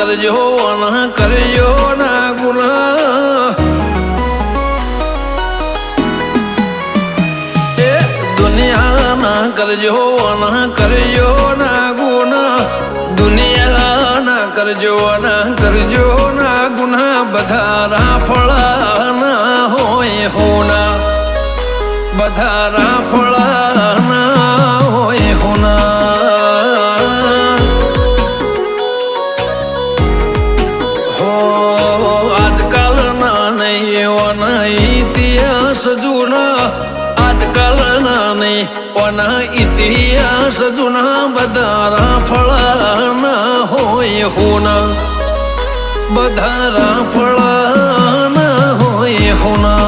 કરજો ના કરજો ના ગુના એ દુનિયા ના કરજો ના કરજો ના ગુના દુનિયા ના કરજો ના ગુના બધા રાફળા ના હોય હોના બધા રાફળા ના હોય હોના હો આજકાલના નહીં એવાના ઇતિહાસ જૂના આજકાલના નહીં ઓના ઇતિહાસ જૂના બધા રાફળા ના હોય હોના બધા રાફળા